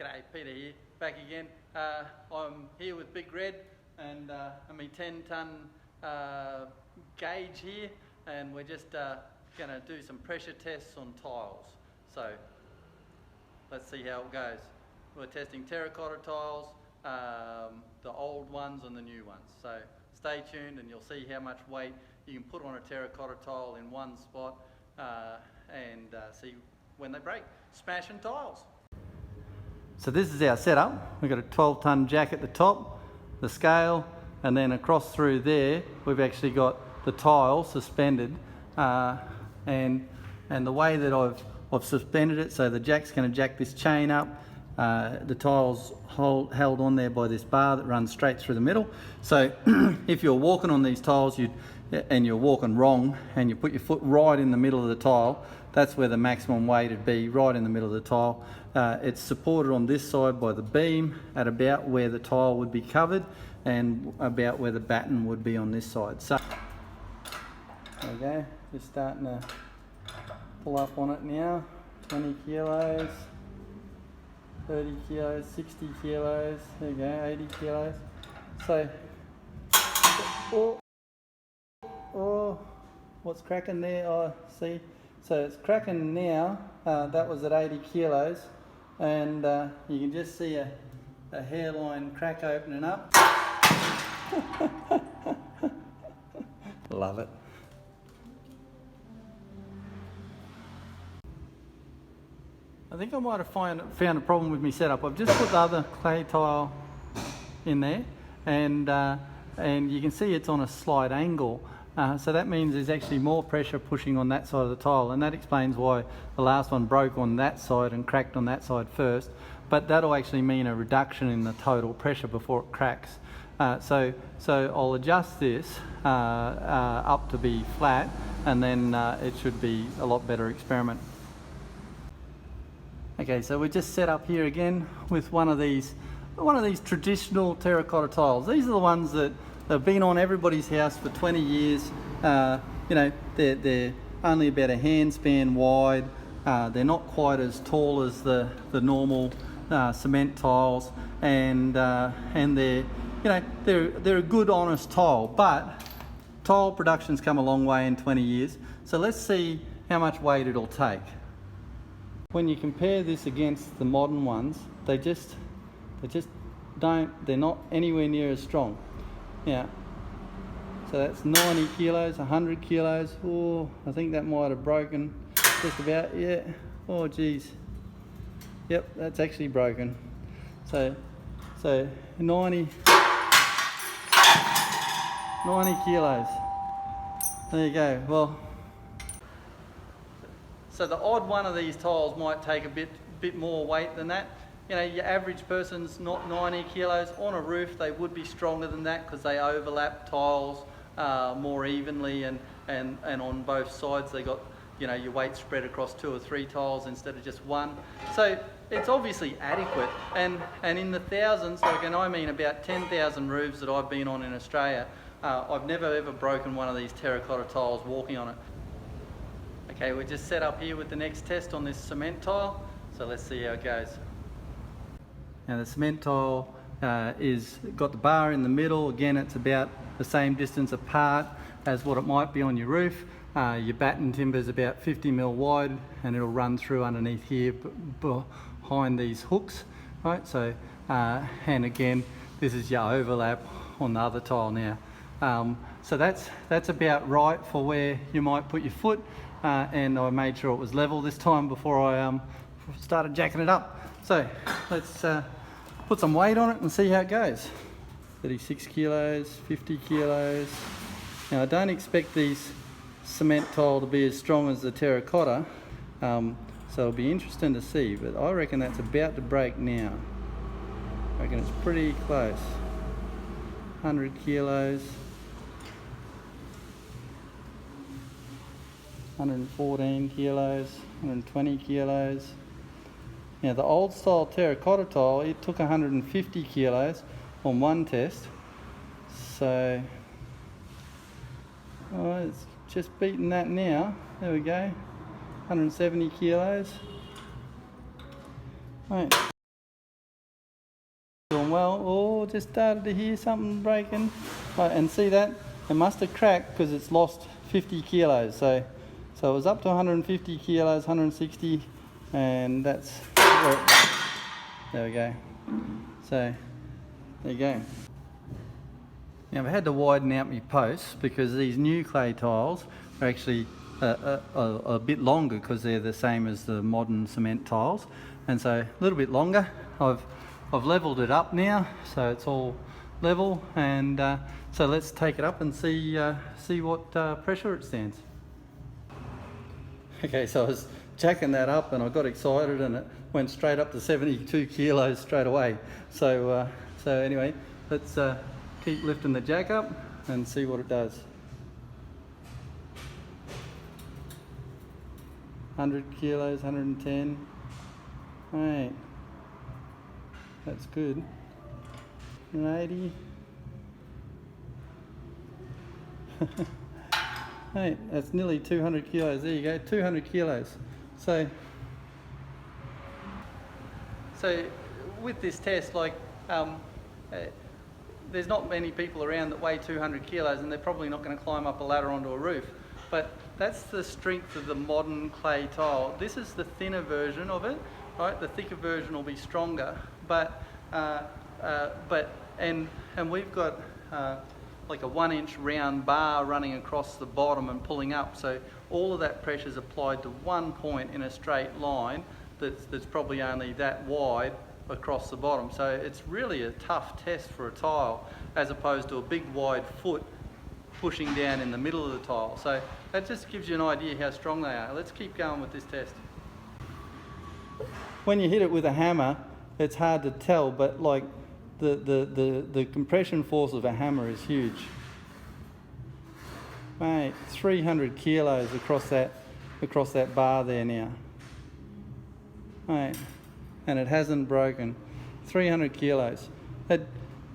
G'day, Peter here, back again. I'm here with Big Red and I'm a 10-ton gauge here, and we're just going to do some pressure tests on tiles. So let's see how it goes. We're testing terracotta tiles, the old ones and the new ones. So stay tuned and you'll see how much weight you can put on a terracotta tile in one spot and see when they break. Smashing tiles. So this is our setup. We've got a 12-ton jack at the top, the scale, and then across through there we've actually got the tile suspended, and the way that I've suspended it, so the jack's going to jack this chain up. The tile's held on there by this bar that runs straight through the middle. So if you're walking on these tiles and you're walking wrong and you put your foot right in the middle of the tile, that's where the maximum weight would be, right in the middle of the tile. It's supported on this side by the beam at about where the tile would be covered and about where the batten would be on this side. So there we go, just starting to pull up on it now. 20 kilos, 30 kilos, 60 kilos, there you go, 80 kilos. So, oh, what's cracking there? Oh, see? So it's cracking now. That was at 80 kilos, and you can just see a hairline crack opening up. Love it. I think I might have found a problem with my setup. I've just put the other clay tile in there, and you can see it's on a slight angle. So that means there's actually more pressure pushing on that side of the tile, and that explains why the last one broke on that side and cracked on that side first. But that'll actually mean a reduction in the total pressure before it cracks. So I'll adjust this up to be flat, and then it should be a lot better experiment. Okay, so we're just set up here again with one of these traditional terracotta tiles. These are the ones that have been on everybody's house for 20 years. You know, they're only about a hand span wide. They're not quite as tall as the normal cement tiles, and they're a good, honest tile. But tile production's come a long way in 20 years. So let's see how much weight it'll take. When you compare this against the modern ones, they're not anywhere near as strong. Yeah, so that's 90 kilos, 100 kilos. Oh, I think that might have broken just about, yeah. Oh geez, yep, that's actually broken. So 90 kilos. There you go. Well, so the odd one of these tiles might take a bit more weight than that. You know, your average person's not 90 kilos. On a roof, they would be stronger than that because they overlap tiles more evenly, and on both sides they got, you know, your weight spread across 2 or 3 tiles instead of just one. So it's obviously adequate, and in the thousands, like, and I mean about 10,000 roofs that I've been on in Australia, I've never ever broken one of these terracotta tiles walking on it. Okay, we're just set up here with the next test on this cement tile, so let's see how it goes. Now the cement tile is got the bar in the middle. Again, it's about the same distance apart as what it might be on your roof. Your batten timber is about 50 mil wide, and it'll run through underneath here behind these hooks, right? So, and again, this is your overlap on the other tile now. So that's about right for where you might put your foot, and I made sure it was level this time before I started jacking it up. So let's put some weight on it and see how it goes. 36 kilos, 50 kilos. Now I don't expect these cement tile to be as strong as the terracotta, so it'll be interesting to see, but I reckon that's about to break now. I reckon it's pretty close. 100 kilos. 114 kilos, 120 kilos. Now the old style terracotta tile, it took 150 kilos on one test. So, oh, it's just beaten that now. There we go, 170 kilos. Right. going well. Oh, just started to hear something breaking. Right, and see that? It must have cracked because it's lost 50 kilos. So it was up to 150 kilos, 160, and that's where there we go. So there you go. Now I've had to widen out my posts because these new clay tiles are actually a bit longer because they're the same as the modern cement tiles, and so a little bit longer. I've leveled it up now, so it's all level, and so let's take it up and see what pressure it stands. Okay, so I was jacking that up and I got excited and it went straight up to 72 kilos straight away. So anyway, let's keep lifting the jack up and see what it does. 100 kilos, 110. Right, that's good. 180. Right, that's nearly 200 kilos. There you go, 200 kilos. So with this test, like, there's not many people around that weigh 200 kilos, and they're probably not going to climb up a ladder onto a roof. But that's the strength of the modern clay tile. This is the thinner version of it, right? The thicker version will be stronger, but we've got like a 1-inch round bar running across the bottom and pulling up. So all of that pressure is applied to one point in a straight line that's probably only that wide across the bottom. So it's really a tough test for a tile, as opposed to a big wide foot pushing down in the middle of the tile. So that just gives you an idea how strong they are. Let's keep going with this test. When you hit it with a hammer, it's hard to tell, but like the compression force of a hammer is huge. Mate, 300 kilos across that bar there now. Mate, and it hasn't broken. 300 kilos.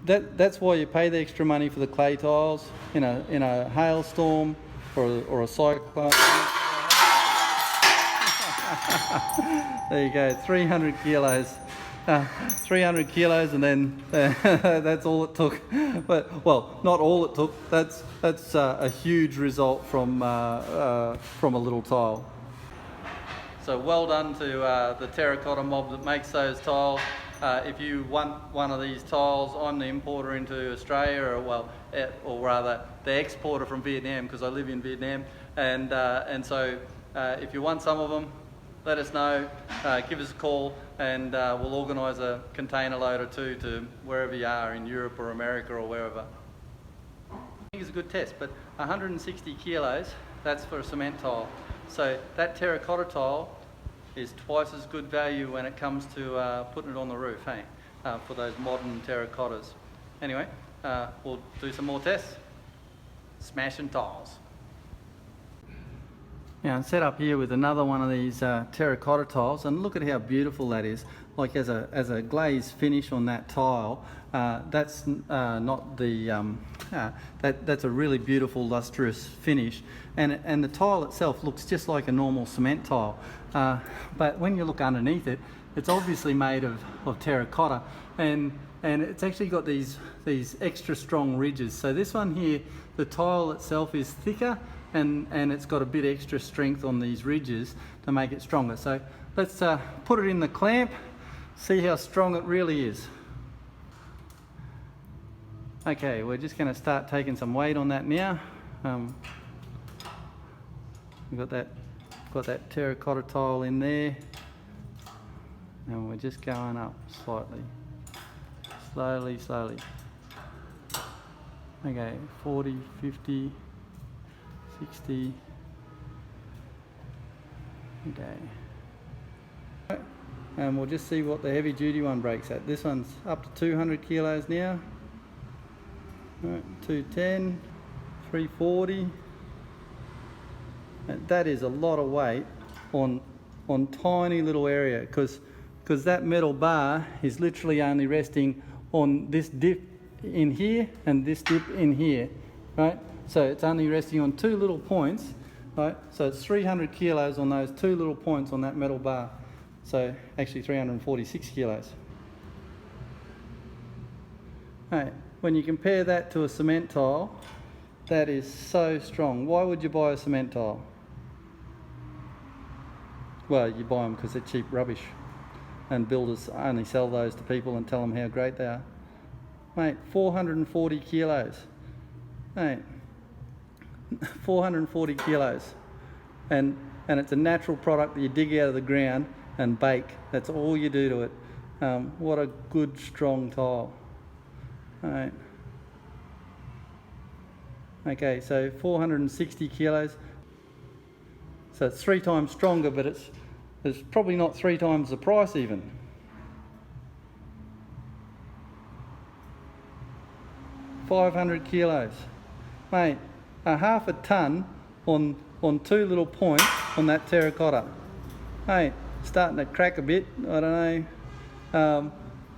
That's why you pay the extra money for the clay tiles in a hailstorm or a cyclone. There you go, 300 kilos. 300 kilos, and then that's all it took. But well, not all it took. That's a huge result from a little tile. So well done to the Terracotta mob that makes those tiles. If you want one of these tiles, I'm the importer into Australia, or rather the exporter from Vietnam, because I live in Vietnam. And so if you want some of them, let us know, give us a call, and we'll organise a container load or two to wherever you are in Europe or America or wherever. I think it's a good test, but 160 kilos, that's for a cement tile. So that terracotta tile is twice as good value when it comes to putting it on the roof, hey, for those modern terracottas. Anyway, we'll do some more tests. Smashing tiles. Now I'm set up here with another one of these terracotta tiles, and look at how beautiful that is. Like as a glaze finish on that tile, that's not the that's a really beautiful lustrous finish, and the tile itself looks just like a normal cement tile. But when you look underneath it, it's obviously made of terracotta, and it's actually got these extra strong ridges. So this one here, the tile itself is thicker, and it's got a bit extra strength on these ridges to make it stronger. So let's put it in the clamp, see how strong it really is. Okay, we're just going to start taking some weight on that now. We've got that terracotta tile in there, and we're just going up slightly, slowly. Okay, 40, 50, 60. Okay. And we'll just see what the heavy duty one breaks at. This one's up to 200 kilos now. Right, 210, 340. And that is a lot of weight on tiny little area, because that metal bar is literally only resting on this dip in here and this dip in here, right? So it's only resting on two little points, right? So it's 300 kilos on those two little points on that metal bar. So actually 346 kilos. Right. When you compare that to a cement tile, that is so strong. Why would you buy a cement tile? Well, you buy them because they're cheap rubbish, and builders only sell those to people and tell them how great they are. Mate, 440 kilos. Mate, 440 kilos. And it's a natural product that you dig out of the ground and bake. That's all you do to it. What a good, strong tile. Right. Okay, so 460 kilos. So it's 3 times stronger, but it's probably not 3 times the price even. $500 kilos. Mate, a half a tonne on 2 little points on that terracotta. Mate, starting to crack a bit, I don't know.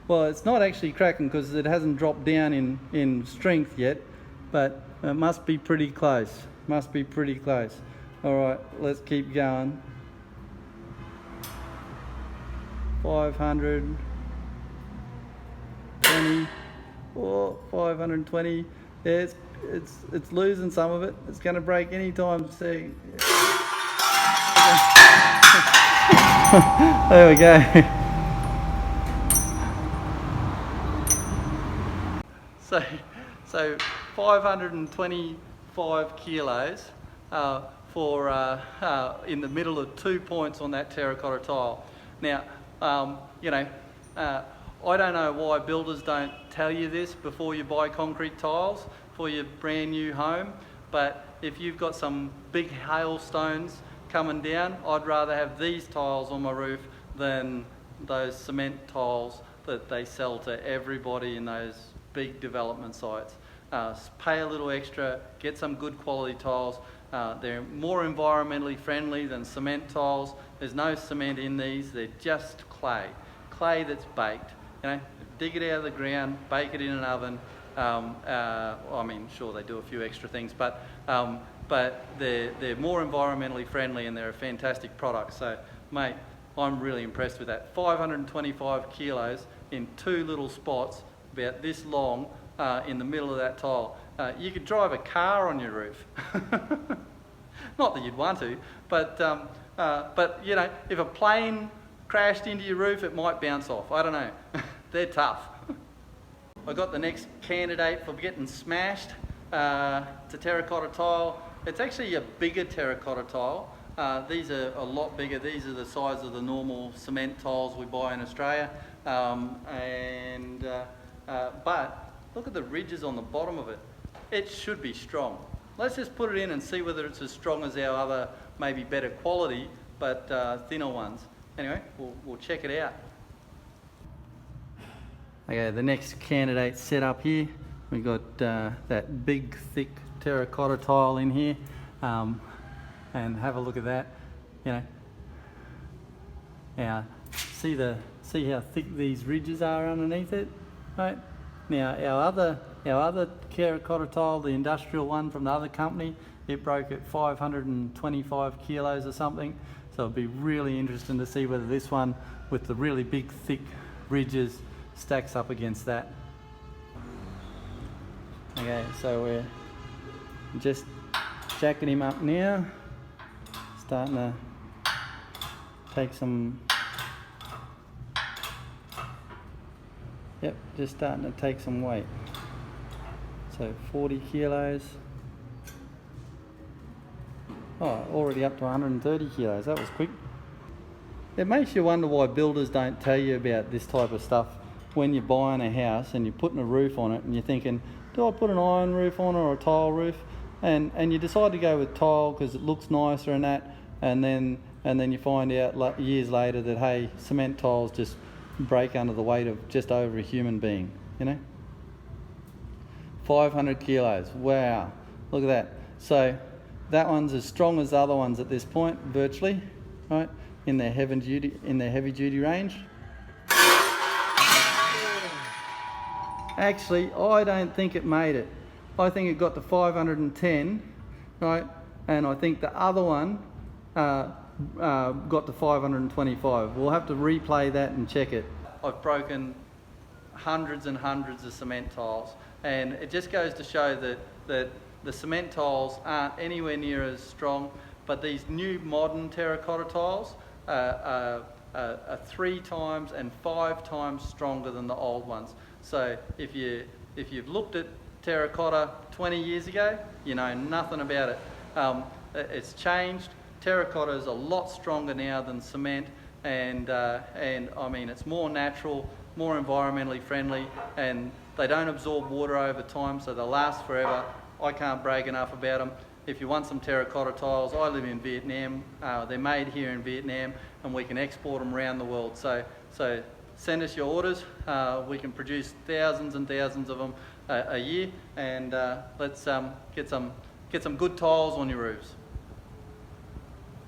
Well, it's not actually cracking because it hasn't dropped down in strength yet, but it must be pretty close. Must be pretty close. Alright, let's keep going. 520. Oh, 520. Yeah, it's losing some of it. It's going to break any time. See. There we go. So 525 kilos for in the middle of 2 points on that terracotta tile. Now, I don't know why builders don't tell you this before you buy concrete tiles for your brand new home, but if you've got some big hailstones coming down, I'd rather have these tiles on my roof than those cement tiles that they sell to everybody in those big development sites. Pay a little extra, get some good quality tiles. They're more environmentally friendly than cement tiles. There's no cement in these, they're just clay that's baked. Dig it out of the ground, bake it in an oven. I mean, sure, they do a few extra things, but they're more environmentally friendly and they're a fantastic product. So, mate, I'm really impressed with that. 525 kilos in 2 little spots, about this long, in the middle of that tile. You could drive a car on your roof. Not that you'd want to, but if a plane crashed into your roof, it might bounce off. I don't know. They're tough. I got the next candidate for getting smashed. It's a terracotta tile. It's actually a bigger terracotta tile. These are a lot bigger. These are the size of the normal cement tiles we buy in Australia. But look at the ridges on the bottom of it. It should be strong. Let's just put it in and see whether it's as strong as our other, maybe better quality, but thinner ones. Anyway, we'll check it out. Okay, the next candidate set up here. We've got that big, thick terracotta tile in here. And have a look at that. Now, see how thick these ridges are underneath it, right? Now, our other terracotta tile, the industrial one from the other company, it broke at 525 kilos or something. So it'll be really interesting to see whether this one with the really big, thick ridges stacks up against that. Okay, so we're just jacking him up now. Starting to take some, just starting to take some weight. So 40 kilos. Oh, already up to 130 kilos, that was quick. It makes you wonder why builders don't tell you about this type of stuff when you're buying a house and you're putting a roof on it and you're thinking, do I put an iron roof on or a tile roof? And you decide to go with tile because it looks nicer and that, and then you find out years later that, hey, cement tiles just break under the weight of just over a human being, 500 kilos, wow, look at that. So that one's as strong as the other ones at this point, virtually, right, in their heavy duty range. Actually, I don't think it made it. I think it got to 510, right? And I think the other one got to 525. We'll have to replay that and check it. I've broken hundreds and hundreds of cement tiles. And it just goes to show that the cement tiles aren't anywhere near as strong, but these new modern terracotta tiles are 3 times and 5 times stronger than the old ones. So if you've looked at terracotta 20 years ago, you know nothing about it. It's changed. Terracotta is a lot stronger now than cement, and I mean it's more natural, more environmentally friendly, and they don't absorb water over time, so they'll last forever. I can't brag enough about them. If you want some terracotta tiles, I live in Vietnam. They're made here in Vietnam, and we can export them around the world. So send us your orders. We can produce thousands and thousands of them a year, and let's get some good tiles on your roofs.